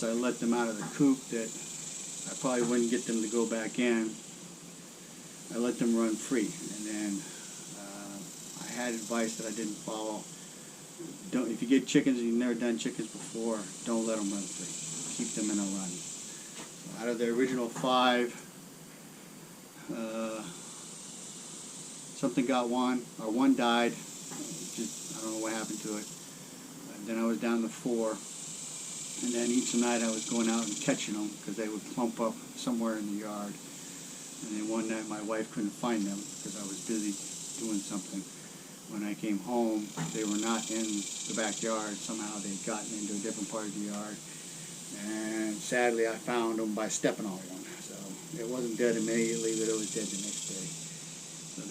once I let them out of the coop that I probably wouldn't get them to go back in. I let them run free, and then I had advice that I didn't follow. If you get chickens and you've never done chickens before, don't let them run free. Keep them in a run. So out of the original 5, something got one, or one died. I don't know what happened to it. And then I was down to 4. And then each night I was going out and catching them because they would clump up somewhere in the yard. And then one night my wife couldn't find them because I was busy doing something. When I came home, they were not in the backyard. Somehow they'd gotten into a different part of the yard. And sadly I found them by stepping on one. So it wasn't dead immediately, but it was dead the next day. So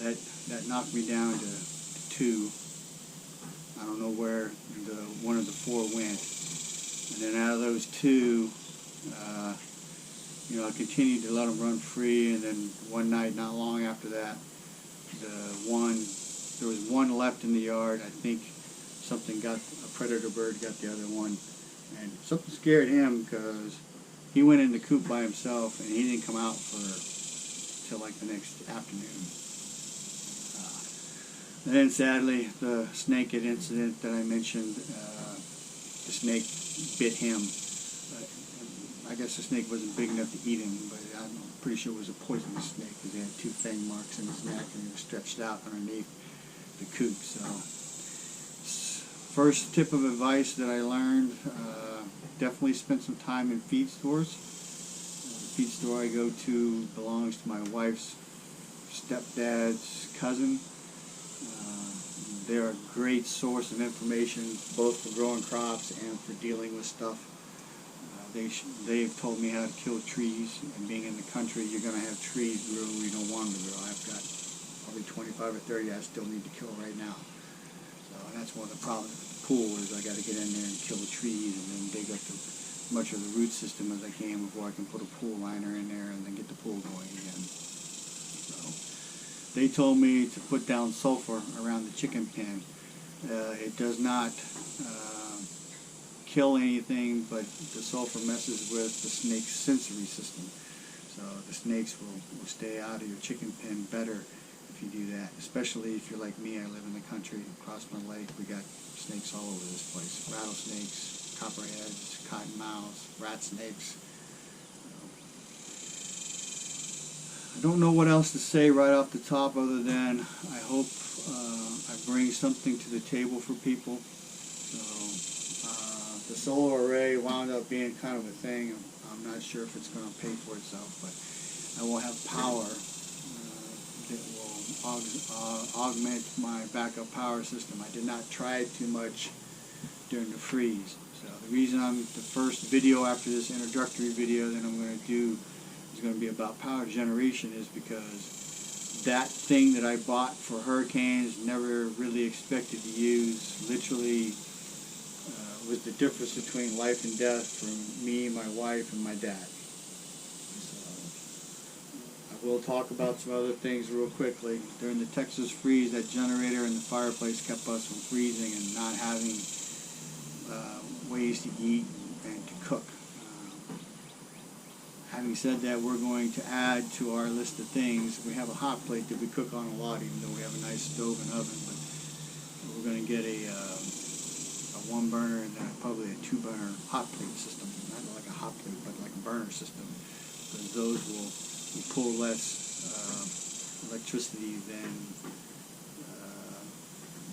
that knocked me down to 2. I don't know where one of the 4 went. And then out of those 2, I continued to let them run free. And then one night, not long after that, there was one left in the yard. I think a predator bird got the other one. And something scared him because he went in the coop by himself and he didn't come out till like the next afternoon. And then sadly, the snake incident that I mentioned, the snake bit him. I guess the snake wasn't big enough to eat him, but I'm pretty sure it was a poisonous snake because he had 2 fang marks in his neck and he was stretched out underneath the coop. So, first tip of advice that I learned, definitely spend some time in feed stores. The feed store I go to belongs to my wife's stepdad's cousin. They're a great source of information, both for growing crops and for dealing with stuff. They've told me how to kill trees, and being in the country, you're going to have trees grow where you don't want them to grow. I've got probably 25 or 30 I still need to kill right now. So that's one of the problems with the pool is I got to get in there and kill the trees and then dig up as much of the root system as I can before I can put a pool liner in there and then get the pool going again. They told me to put down sulfur around the chicken pen. It does not kill anything, but the sulfur messes with the snake's sensory system. So the snakes will stay out of your chicken pen better if you do that, especially if you're like me. I live in the country, across my lake. We got snakes all over this place. Rattlesnakes, copperheads, cottonmouths, rat snakes. I don't know what else to say right off the top other than I hope I bring something to the table for people. So the solar array wound up being kind of a thing. I'm not sure if it's going to pay for itself, but I will have power that will augment my backup power system. I did not try it too much during the freeze. So the reason the first video after this introductory video that I'm going to do is going to be about power generation is because that thing that I bought for hurricanes, never really expected to use, literally was the difference between life and death for me, my wife, and my dad. So I will talk about some other things real quickly. During the Texas freeze, that generator in the fireplace kept us from freezing and not having ways to eat and to cook. Having said that, we're going to add to our list of things. We have a hot plate that we cook on a lot, even though we have a nice stove and oven. But we're going to get a 1-burner and then probably a 2-burner hot plate system. Not like a hot plate, but like a burner system. Because those will pull less electricity than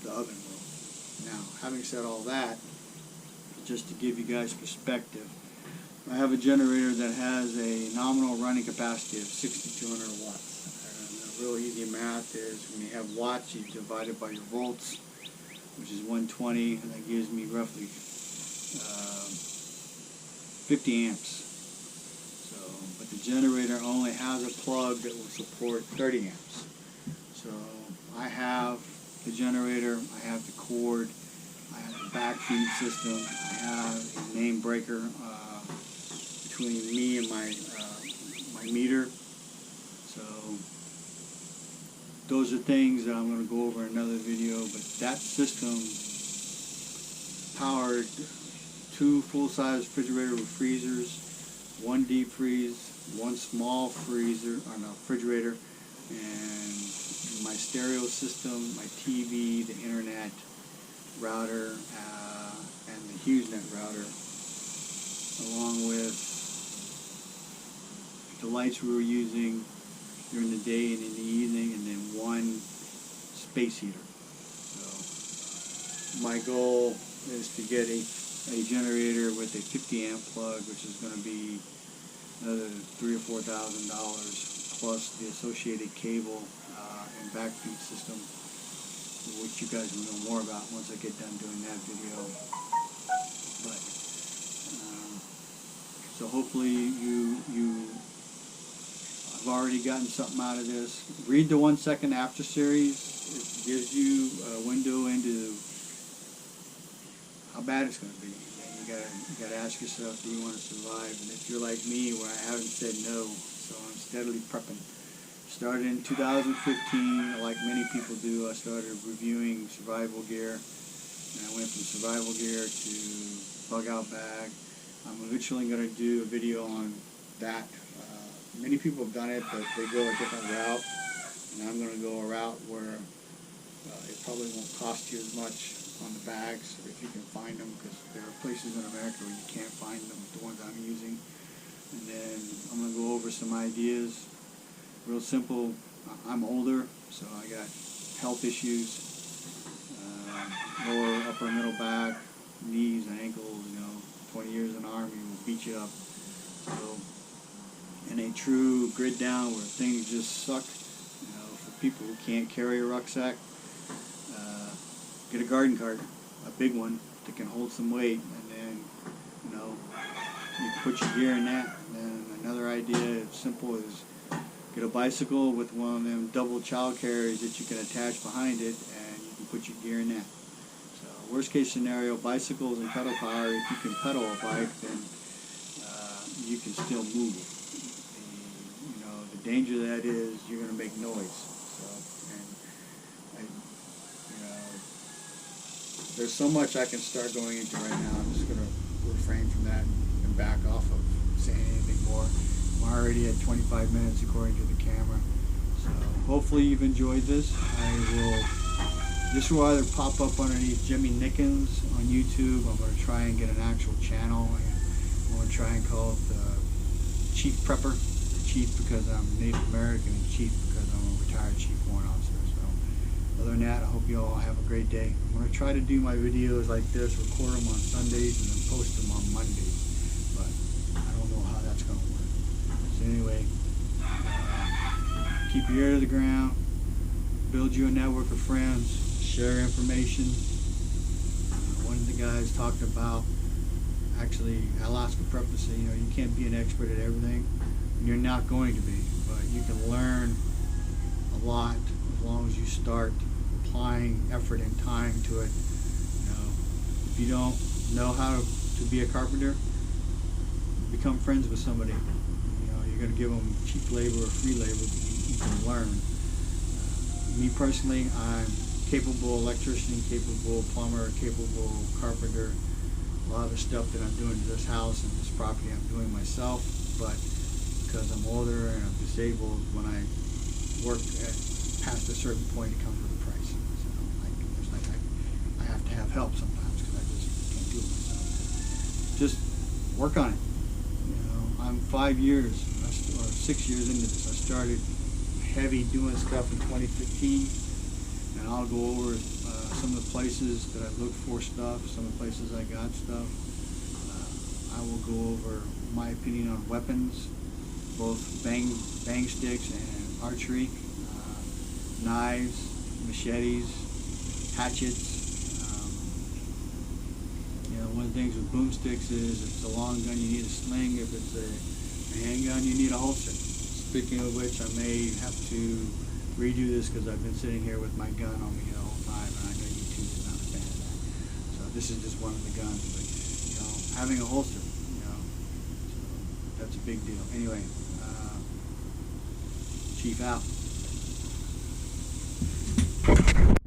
the oven will. Now, having said all that, just to give you guys perspective, I have a generator that has a nominal running capacity of 6,200 watts. And the real easy math is when you have watts, you divide it by your volts, which is 120, and that gives me roughly 50 amps. So, but the generator only has a plug that will support 30 amps. So I have the generator, I have the cord, I have the backfeed system, I have a main breaker between me and my meter. So those are things that I'm going to go over in another video, but that system powered 2 full-size refrigerator with freezers, 1 deep freeze, 1 small refrigerator, and my stereo system, my TV, the internet router, and the HughesNet router, along with the lights we were using during the day and in the evening, and then 1 space heater. So my goal is to get a generator with a 50 amp plug, which is going to be another $3,000 or $4,000, plus the associated cable and backfeed system, which you guys will know more about once I get done doing that video. But so hopefully I've already gotten something out of this. Read the 1 Second After series. It gives you a window into how bad it's going to be. And you gotta ask yourself, do you want to survive? And if you're like me, where I haven't said no, so I'm steadily prepping. Started in 2015, like many people do. I started reviewing survival gear, and I went from survival gear to bug out bag. I'm eventually going to do a video on that. Many people have done it, but they go a different route, and I'm going to go a route where it probably won't cost you as much on the bags if you can find them, because there are places in America where you can't find them, the ones I'm using. And then I'm going to go over some ideas. Real simple. I'm older, so I got health issues, lower, upper, middle back, knees, ankles. 20 years in the Army will beat you up. So in a true grid down where things just suck, for people who can't carry a rucksack, get a garden cart, a big one that can hold some weight, and then you put your gear in that. And then another idea, simple, is get a bicycle with one of them double child carriers that you can attach behind it, and you can put your gear in that. So worst case scenario, bicycles and pedal power. If you can pedal a bike, then you can still move. The danger of that is you're going to make noise. There's so much I can start going into right now. I'm just going to refrain from that and back off of saying anything more. I'm already at 25 minutes according to the camera. So hopefully you've enjoyed this. This will either pop up underneath Jimmy Nickens on YouTube. I'm going to try and get an actual channel. I'm going to try and call it the Chief Prepper. Chief because I'm Native American, and Chief because I'm a retired Chief Warrant Officer. Other than that, I hope you all have a great day. I'm going to try to do my videos like this, record them on Sundays, and then post them on Mondays. But I don't know how that's going to work. So anyway, keep your ear to the ground, build you a network of friends, share information. One of the guys talked about, actually, Alaska Prep to say, you can't be an expert at everything, and you're not going to be, but you can learn a lot as long as you start applying effort and time to it. If you don't know how to be a carpenter, become friends with somebody. You're going to give them cheap labor or free labor, but you can learn. Me personally, I'm capable electrician, capable plumber, capable carpenter. A lot of the stuff that I'm doing to this house and this property I'm doing myself, but because I'm older and I'm disabled, when I work past a certain point, it comes with a price. So I have to have help sometimes because I just can't do it myself. Just work on it. I'm 5 years or 6 years into this. I started heavy doing stuff in 2015, and I'll go over some of the places that I look for stuff, some of the places I got stuff. I will go over my opinion on weapons, both bang sticks and archery. Knives, machetes, hatchets. One of the things with boomsticks is if it's a long gun, you need a sling. If it's a handgun, you need a holster. Speaking of which, I may have to redo this because I've been sitting here with my gun on me the whole time, and I know YouTube is not a fan of that. So this is just one of the guns, but having a holster, so that's a big deal. Anyway, Chief out.